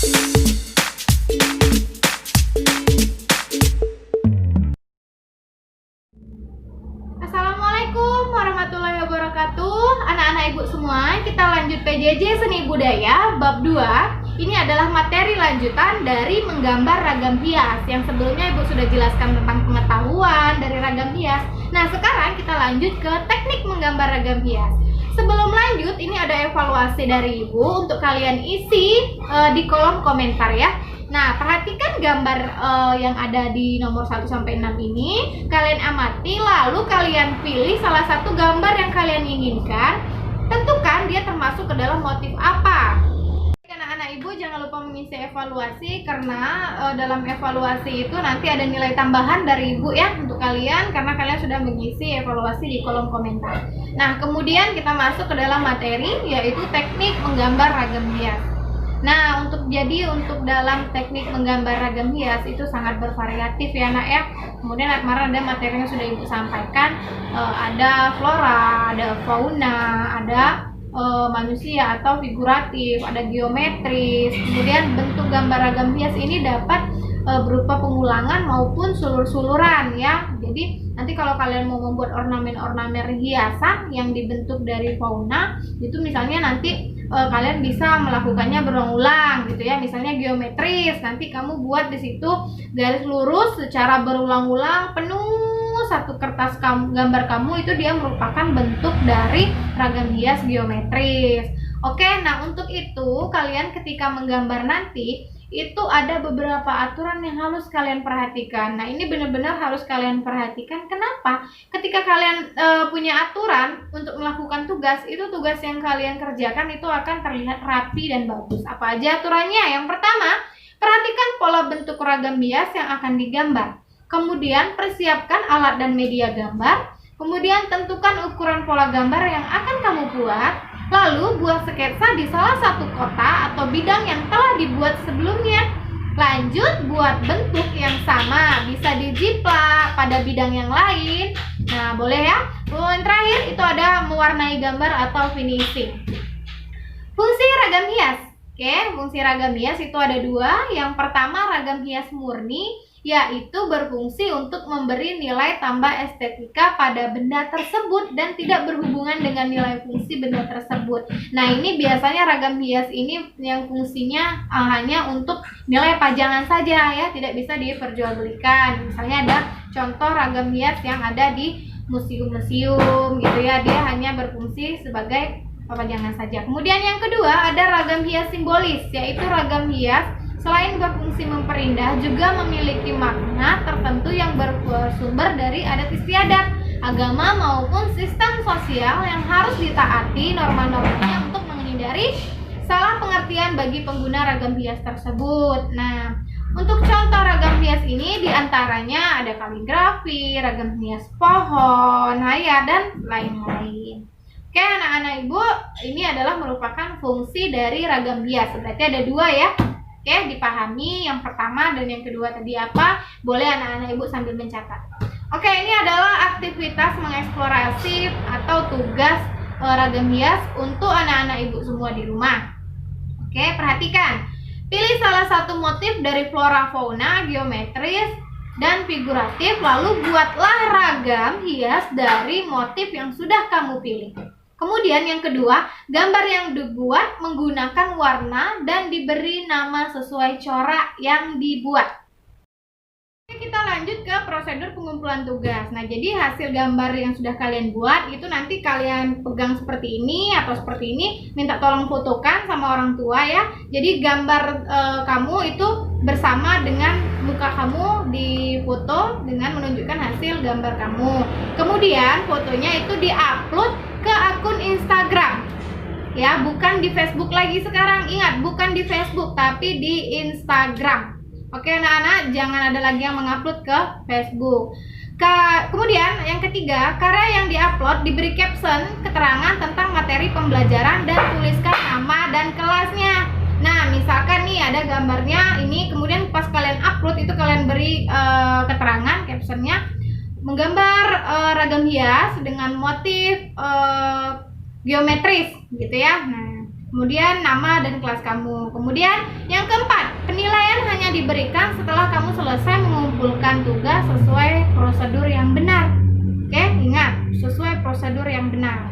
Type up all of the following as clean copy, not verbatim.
Assalamualaikum warahmatullahi wabarakatuh. Anak-anak ibu semua, kita lanjut PJJ Seni Budaya bab 2. Ini adalah materi lanjutan dari menggambar ragam hias. Yang sebelumnya ibu sudah jelaskan tentang pengetahuan dari ragam hias. Nah, sekarang kita lanjut ke teknik menggambar ragam hias. Sebelum lanjut, ini ada evaluasi dari ibu untuk kalian isi di kolom komentar ya. Nah, perhatikan gambar yang ada di nomor 1 sampai 6 ini. Kalian amati, lalu kalian pilih salah satu gambar yang kalian inginkan. Tentukan dia termasuk ke dalam motif apa. Anak-anak ibu jangan lupa mengisi evaluasi, karena dalam evaluasi itu nanti ada nilai tambahan dari ibu ya untuk kalian, karena kalian sudah mengisi evaluasi di kolom komentar. Nah, kemudian kita masuk ke dalam materi, yaitu teknik menggambar ragam hias. Nah, untuk dalam teknik menggambar ragam hias itu sangat bervariatif ya nak ya. Kemudian kemarin ada materi yang sudah ibu sampaikan, ada flora, ada fauna, ada manusia atau figuratif, ada geometris. Kemudian bentuk gambar ragam hias ini dapat berupa pengulangan maupun sulur-suluran ya. Jadi nanti kalau kalian mau membuat ornamen-ornamen hiasan yang dibentuk dari fauna, itu misalnya nanti kalian bisa melakukannya berulang-ulang gitu ya. Misalnya geometris, nanti kamu buat di situ garis lurus secara berulang-ulang penuh satu kertas gambar kamu, itu dia merupakan bentuk dari ragam hias geometris. Oke, nah untuk itu kalian ketika menggambar nanti itu ada beberapa aturan yang harus kalian perhatikan. Nah, ini benar-benar harus kalian perhatikan. Kenapa? Ketika kalian punya aturan untuk melakukan tugas, itu tugas yang kalian kerjakan itu akan terlihat rapi dan bagus. Apa aja aturannya? Yang pertama, perhatikan pola bentuk ragam hias yang akan digambar. Kemudian persiapkan alat dan media gambar. Kemudian tentukan ukuran pola gambar yang akan kamu buat. Lalu buat sketsa di salah satu kota atau bidang yang telah dibuat sebelumnya. Lanjut buat bentuk yang sama, bisa dijiplak pada bidang yang lain. Nah, boleh ya. Yang terakhir itu ada mewarnai gambar atau finishing. Fungsi ragam hias. Oke, fungsi ragam hias itu ada dua. Yang pertama, ragam hias murni, yaitu berfungsi untuk memberi nilai tambah estetika pada benda tersebut dan tidak berhubungan dengan nilai fungsi benda tersebut. Nah, ini biasanya ragam hias ini yang fungsinya hanya untuk nilai pajangan saja ya, tidak bisa diperjualbelikan. Misalnya ada contoh ragam hias yang ada di museum-museum gitu ya, dia hanya berfungsi sebagai pajangan saja. Kemudian yang kedua ada ragam hias simbolis, yaitu ragam hias selain berfungsi memperindah, juga memiliki makna tertentu yang bersumber dari adat istiadat, agama maupun sistem sosial yang harus ditaati norma-normanya untuk menghindari salah pengertian bagi pengguna ragam hias tersebut. Nah, untuk contoh ragam hias ini diantaranya ada kaligrafi, ragam hias pohon, hayat, dan lain-lain. Oke anak-anak ibu, ini adalah merupakan fungsi dari ragam hias. Berarti ada dua ya. Oke, dipahami yang pertama dan yang kedua tadi apa? Boleh anak-anak ibu sambil mencatat. Oke, ini adalah aktivitas mengeksplorasi atau tugas ragam hias untuk anak-anak ibu semua di rumah. Oke, perhatikan. Pilih salah satu motif dari flora, fauna, geometris, dan figuratif, lalu buatlah ragam hias dari motif yang sudah kamu pilih. Kemudian yang kedua, gambar yang dibuat menggunakan warna dan diberi nama sesuai corak yang dibuat. Oke, kita lanjut ke prosedur pengumpulan tugas. Nah, jadi hasil gambar yang sudah kalian buat itu nanti kalian pegang seperti ini atau seperti ini, minta tolong fotokan sama orang tua ya. Jadi gambar kamu itu bersama dengan muka kamu difoto dengan menunjukkan hasil gambar kamu. Kemudian fotonya itu diupload ke akun Instagram ya, bukan di Facebook lagi sekarang. Ingat, bukan di Facebook tapi di Instagram. Oke anak-anak, jangan ada lagi yang mengupload ke Facebook. Kemudian yang ketiga, karya yang diupload diberi caption, keterangan tentang materi pembelajaran, dan tuliskan nama dan kelasnya. Nah, misalkan nih ada gambarnya ini, kemudian pas kalian upload itu kalian beri keterangan, captionnya menggambar ragam hias dengan motif geometris gitu ya. Nah, kemudian nama dan kelas kamu. Kemudian yang keempat, diberikan setelah kamu selesai mengumpulkan tugas sesuai prosedur yang benar. Oke, ingat, sesuai prosedur yang benar.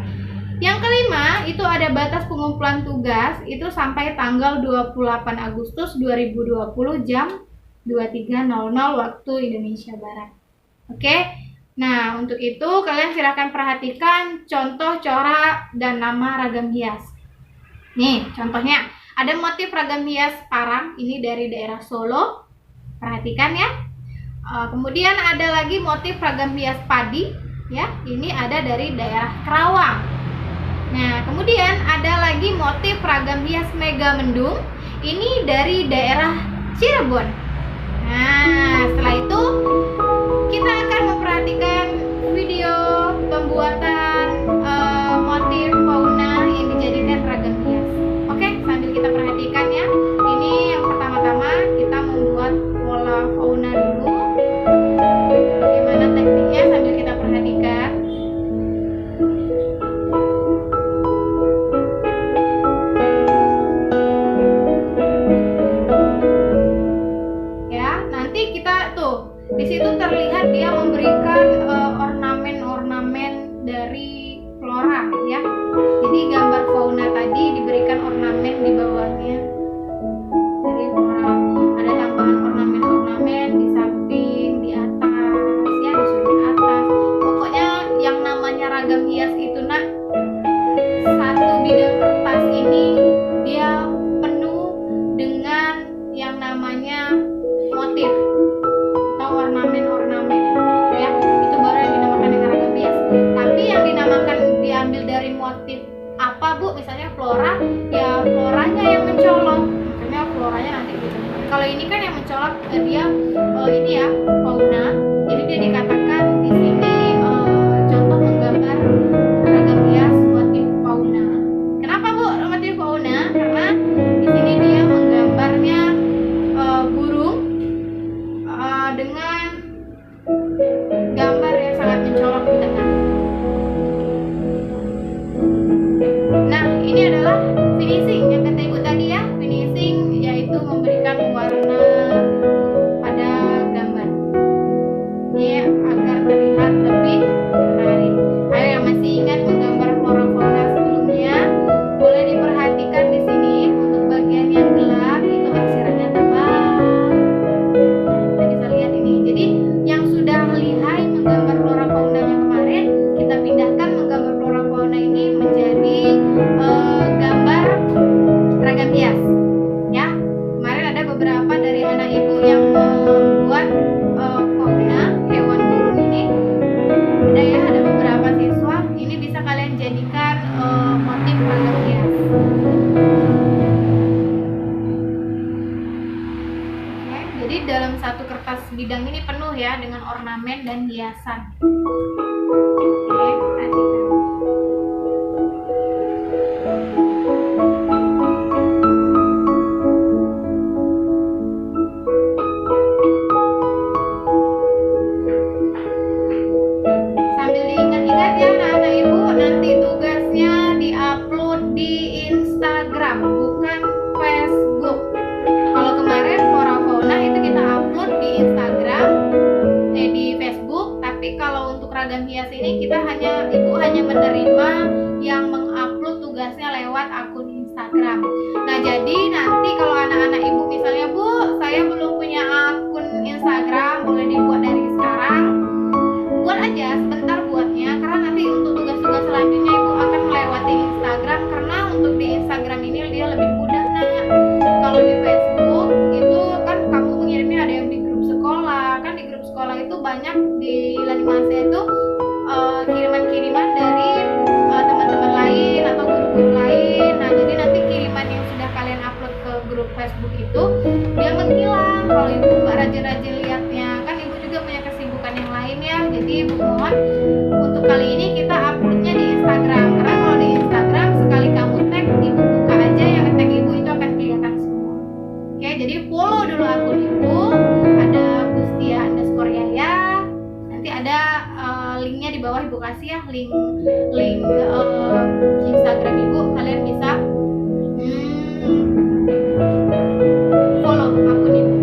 Yang kelima, itu ada batas pengumpulan tugas itu sampai tanggal 28 Agustus 2020 jam 23.00 waktu Indonesia Barat. Oke. Nah, untuk itu kalian silakan perhatikan contoh corak dan nama ragam hias. Nih, contohnya ada motif ragam hias parang, ini dari daerah Solo. Perhatikan ya. Kemudian ada lagi motif ragam hias padi, ya. Ini ada dari daerah Kerawang. Nah, kemudian ada lagi motif ragam hias mega mendung, ini dari daerah Cirebon. Nah, setelah itu kita akan memperhatikan video pembuatan motif fauna yang dijadikan ragam hias. Oke, sambil kita perhatikan ya. Ini yang pertama-tama kita membuat pola fauna dulu. Bagaimana tekniknya sambil kita perhatikan. Di situ terlihat dia memberikan ornamen-ornamen dari flora ya. Jadi gambar fauna tadi diberikan ornamen di bawahnya dari flora. Ada tambahan ornamen-ornamen di samping, di atas ya, di sudut atas. Pokoknya yang namanya ragam hias itu nak, satu bidang kertas ini dia penuh dengan yang namanya motif, ornamen-ornamen ya, itu baru yang dinamakan dengan ragam hias. Tapi yang dinamakan diambil dari motif apa Bu, misalnya flora, ya floranya yang mencolok, maksudnya floranya nanti gitu. Kalau ini kan yang mencolok dia ini ya fauna, jadi dia dikatakan di sini contoh menggambar ragam hias motif fauna. Kenapa Bu motif fauna? Karena di sini dia menggambarnya burung dengan gambar yang sangat mencolok di tengah. Nah, ini adalah finishing yang kata Ibu tadi ya. Finishing yaitu memberikan warna pada gambar ya, agar terlihat lebih menarik. Ayo yang masih ingat menggambar flora-flora sebelumnya, boleh diperhatikan di sini untuk bagian yang gelap itu arsirannya tebal. Menggambar flora fauna yang kemarin, kita pindahkan menggambar flora fauna ini menjadi gambar ragam hias ya. Kemarin ada beberapa dari anak ibu yang membuat fauna hewan burung ini, ada ya, ada beberapa siswa. Ini bisa kalian jadikan motif ragam hias. Jadi dalam satu kertas bidang ini penuh ya dengan ornamen dan hiasan. Oke, perhatikan. Sambil diingat-ingat ya anak-anak ibu, nanti tugasnya diupload di Instagram, bukan Facebook. Kalau kemarin flora fauna itu kita upload di Instagram, di Facebook, tapi kalau untuk ragam hias ini ibu hanya menerima yang mengupload tugasnya lewat akun Instagram. Nah, jadi nanti kalau anak-anak ibu misalnya, Bu, saya belum punya akun Instagram, boleh dibuat dari sekarang. Buat aja sebentar buatnya, karena nanti untuk tugas-tugas selanjutnya ibu akan melewati Instagram, karena untuk di Instagram ini dia lebih mudah nak. Kalau di Facebook itu kan kamu mengirimnya ada yang di grup sekolah, kan di grup sekolah itu banyak di lini masa itu kiriman-kiriman dari teman-teman lain atau grup-grup lain. Nah, jadi nanti kiriman yang sudah kalian upload ke grup Facebook itu dia menghilang kalau ibu nggak rajin-rajin lihatnya. Kan ibu juga punya kesibukan yang lain ya. Jadi ibu mohon untuk kali ini kita uploadnya di Instagram, karena kalau di Instagram sekali kamu tag, ibu buka aja yang tag ibu itu akan kelihatan semua. Oke, jadi follow dulu akun ibu, ada Bustia_Yaya. Nanti ada linknya di bawah ibu kasih ya, link Instagram ibu, kalian bisa follow akun ibu.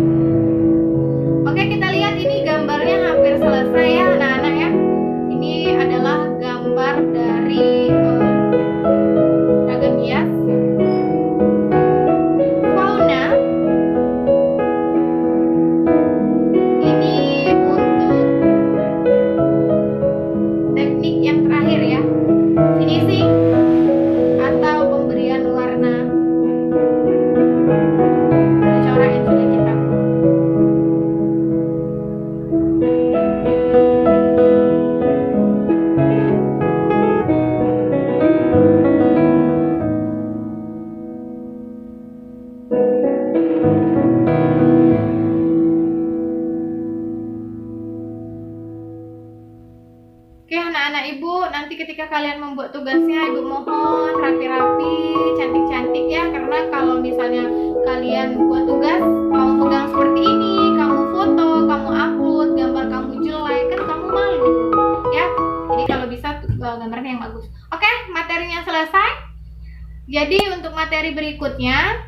ketika kalian membuat tugasnya, Ibu mohon rapi-rapi, cantik-cantik ya. Karena kalau misalnya kalian buat tugas, kamu pegang seperti ini, kamu foto, kamu upload, gambar kamu jelek, kan kamu malu ya. Jadi kalau bisa gambarnya yang bagus. Oke, materinya selesai. Jadi untuk materi berikutnya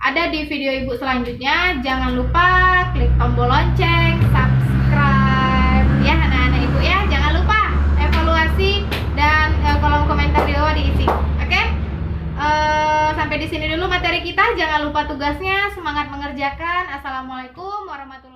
ada di video Ibu selanjutnya. Jangan lupa klik tombol lonceng, subscribe ya anak-anak Ibu ya. Jangan lupa evaluasi dan kolom komentar di bawah diisi. Oke? Sampai di sini dulu materi kita. Jangan lupa tugasnya. Semangat mengerjakan. Assalamualaikum warahmatullahi wabarakatuh.